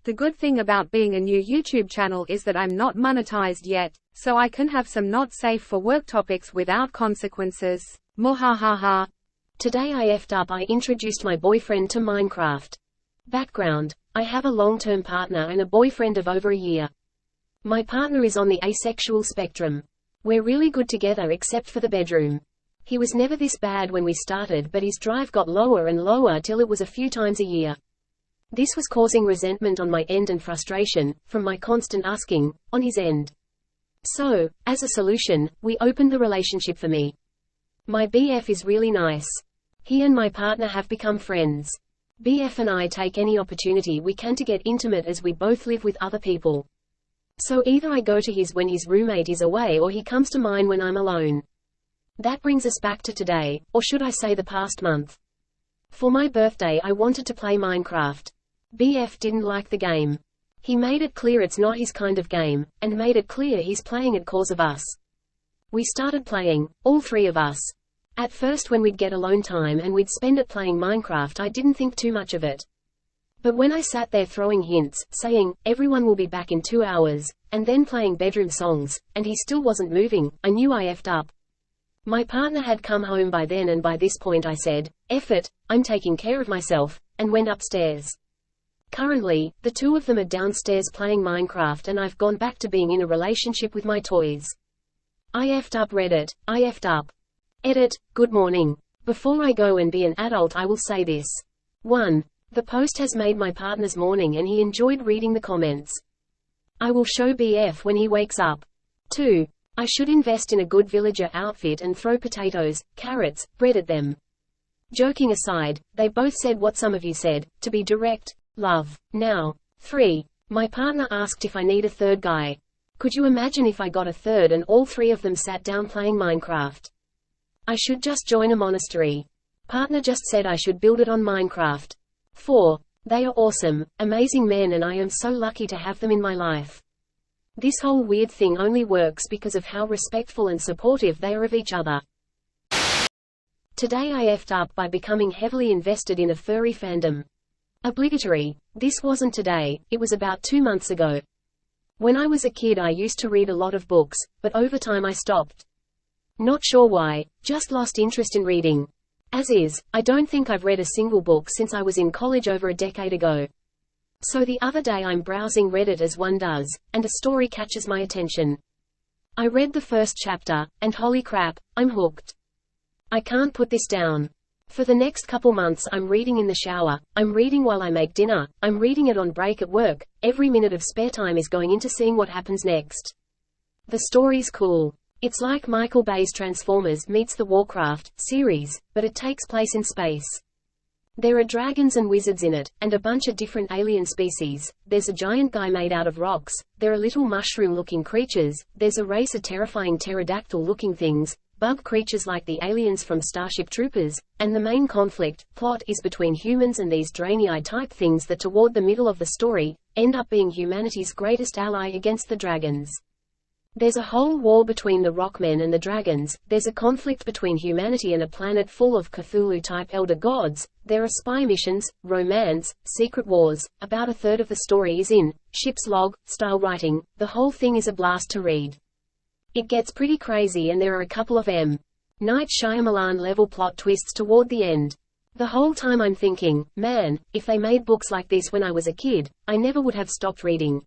The good thing about being a new YouTube channel is that I'm not monetized yet, so I can have some not safe for work topics without consequences. Mohahaha. Today I effed up. I introduced my boyfriend to Minecraft. Background: I have a long-term partner and a boyfriend of over a year. My partner is on the asexual spectrum. We're really good together except for the bedroom. He was never this bad when we started, but his drive got lower and lower till it was a few times a year. This was causing resentment on my end and frustration, from my constant asking, on his end. So, as a solution, we opened the relationship for me. My BF is really nice. He and my partner have become friends. BF and I take any opportunity we can to get intimate as we both live with other people. So either I go to his when his roommate is away or he comes to mine when I'm alone. That brings us back to today, or should I say the past month. For my birthday I wanted to play Minecraft. BF didn't like the game. He made it clear it's not his kind of game, and made it clear he's playing it cause of us. We started playing, all three of us. At first when we'd get alone time and we'd spend it playing Minecraft I didn't think too much of it. But when I sat there throwing hints, saying, everyone will be back in 2 hours, and then playing bedroom songs, and he still wasn't moving, I knew I effed up. My partner had come home by then and by this point I said, F it, I'm taking care of myself, and went upstairs. Currently, the two of them are downstairs playing Minecraft and I've gone back to being in a relationship with my toys. I effed up Reddit, I effed up. Edit, good morning. Before I go and be an adult I will say this. 1. The post has made my partner's morning and he enjoyed reading the comments. I will show BF when he wakes up. 2. I should invest in a good villager outfit and throw potatoes, carrots, bread at them. Joking aside, they both said what some of you said, to be direct. Love. Now. 3. My partner asked if I need a third guy. Could you imagine if I got a third and all three of them sat down playing Minecraft? I should just join a monastery. Partner just said I should build it on Minecraft. 4. They are awesome, amazing men and I am so lucky to have them in my life. This whole weird thing only works because of how respectful and supportive they are of each other. Today I effed up by becoming heavily invested in a furry fandom. Obligatory. This wasn't today, it was about 2 months ago. When I was a kid I used to read a lot of books, but over time I stopped. Not sure why, just lost interest in reading. As is, I don't think I've read a single book since I was in college over a decade ago. So the other day I'm browsing Reddit as one does, and a story catches my attention. I read the first chapter, and holy crap, I'm hooked. I can't put this down. For the next couple months I'm reading in the shower, I'm reading while I make dinner, I'm reading it on break at work, every minute of spare time is going into seeing what happens next. The story's cool. It's like Michael Bay's Transformers meets the Warcraft series, but it takes place in space. There are dragons and wizards in it, and a bunch of different alien species. There's a giant guy made out of rocks, there are little mushroom-looking creatures, there's a race of terrifying pterodactyl-looking things, bug creatures like the aliens from Starship Troopers, and the main plot is between humans and these Draenei-type things that toward the middle of the story, end up being humanity's greatest ally against the dragons. There's a whole war between the Rockmen and the dragons, there's a conflict between humanity and a planet full of Cthulhu-type elder gods, there are spy missions, romance, secret wars. About a third of the story is in ship's log style writing. The whole thing is a blast to read. It gets pretty crazy and there are a couple of M. Night Shyamalan level plot twists toward the end. The whole time I'm thinking, man, if they made books like this when I was a kid, I never would have stopped reading.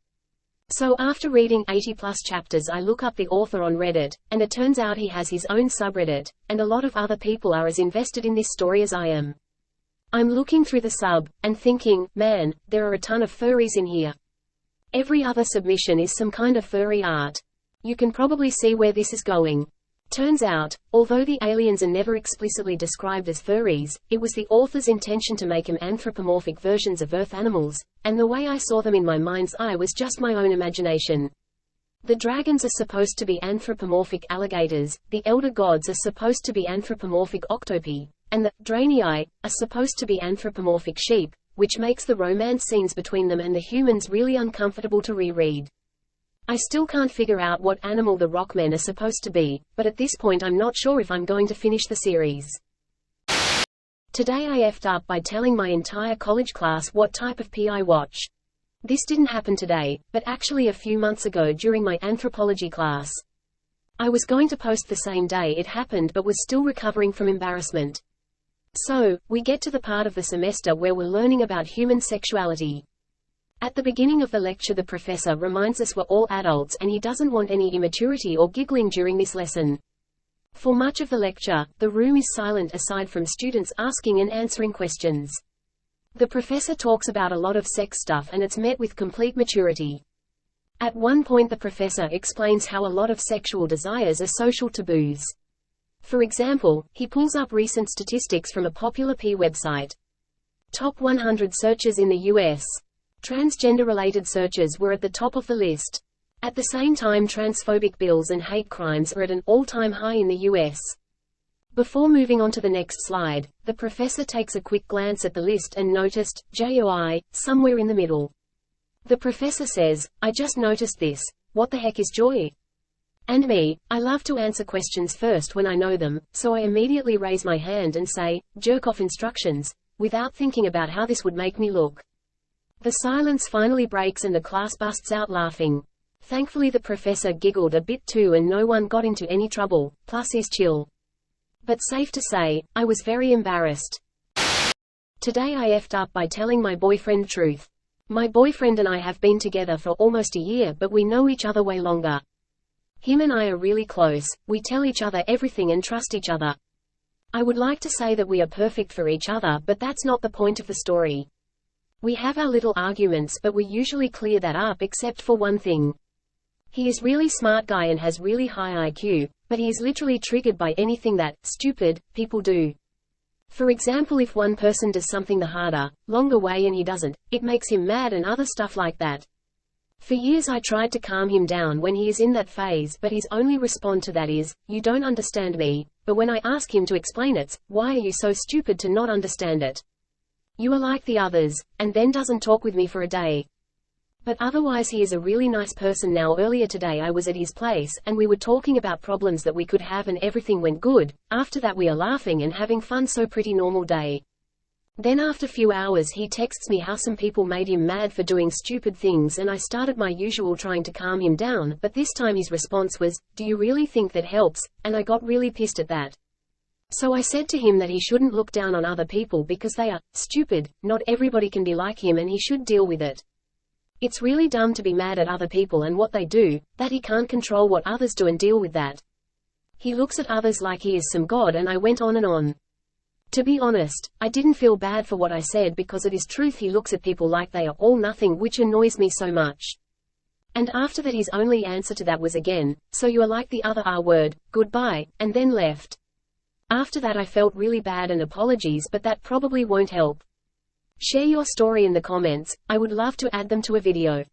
So after reading 80+ chapters I look up the author on Reddit, and it turns out he has his own subreddit, and a lot of other people are as invested in this story as I am. I'm looking through the sub, and thinking, man, there are a ton of furries in here. Every other submission is some kind of furry art. You can probably see where this is going. Turns out, although the aliens are never explicitly described as furries, it was the author's intention to make them anthropomorphic versions of Earth animals, and the way I saw them in my mind's eye was just my own imagination. The dragons are supposed to be anthropomorphic alligators, the elder gods are supposed to be anthropomorphic octopi, and the Draenei are supposed to be anthropomorphic sheep, which makes the romance scenes between them and the humans really uncomfortable to reread. I still can't figure out what animal the Rockmen are supposed to be, but at this point I'm not sure if I'm going to finish the series. Today I effed up by telling my entire college class what type of pee I watch. This didn't happen today, but actually a few months ago during my anthropology class. I was going to post the same day it happened but was still recovering from embarrassment. So, we get to the part of the semester where we're learning about human sexuality. At the beginning of the lecture the professor reminds us we're all adults and he doesn't want any immaturity or giggling during this lesson. For much of the lecture, the room is silent aside from students asking and answering questions. The professor talks about a lot of sex stuff and it's met with complete maturity. At one point the professor explains how a lot of sexual desires are social taboos. For example, he pulls up recent statistics from a popular P website. Top 100 searches in the US. Transgender-related searches were at the top of the list. At the same time transphobic bills and hate crimes are at an all-time high in the US. Before moving on to the next slide, the professor takes a quick glance at the list and noticed JOI somewhere in the middle. The professor says, "I just noticed this. What the heck is joy?" And me, I love to answer questions first when I know them, so I immediately raise my hand and say, "Jerk off instructions," without thinking about how this would make me look. The silence finally breaks and the class busts out laughing. Thankfully the professor giggled a bit too and no one got into any trouble, plus he's chill. But safe to say, I was very embarrassed. Today I effed up by telling my boyfriend the truth. My boyfriend and I have been together for almost a year but we know each other way longer. Him and I are really close, we tell each other everything and trust each other. I would like to say that we are perfect for each other but that's not the point of the story. We have our little arguments but we usually clear that up except for one thing. He is really smart guy and has really high IQ, but he is literally triggered by anything that stupid people do. For example, if one person does something the harder, longer way and he doesn't, it makes him mad and other stuff like that. For years I tried to calm him down when he is in that phase but his only response to that is, "You don't understand me," but when I ask him to explain it, "Why are you so stupid to not understand it? You are like the others," and then doesn't talk with me for a day. But otherwise he is a really nice person now. Earlier today I was at his place, and we were talking about problems that we could have and everything went good. After that we are laughing and having fun, so pretty normal day. Then after few hours he texts me how some people made him mad for doing stupid things and I started my usual trying to calm him down, but this time his response was, "Do you really think that helps?" and I got really pissed at that. So I said to him that he shouldn't look down on other people because they are stupid, not everybody can be like him and he should deal with it. It's really dumb to be mad at other people and what they do, that he can't control what others do and deal with that. He looks at others like he is some god, and I went on and on. To be honest, I didn't feel bad for what I said because it is truth. He looks at people like they are all nothing, which annoys me so much. And after that his only answer to that was again, "So you are like the other R word, goodbye," and then left. After that I felt really bad and apologies, but that probably won't help. Share your story in the comments, I would love to add them to a video.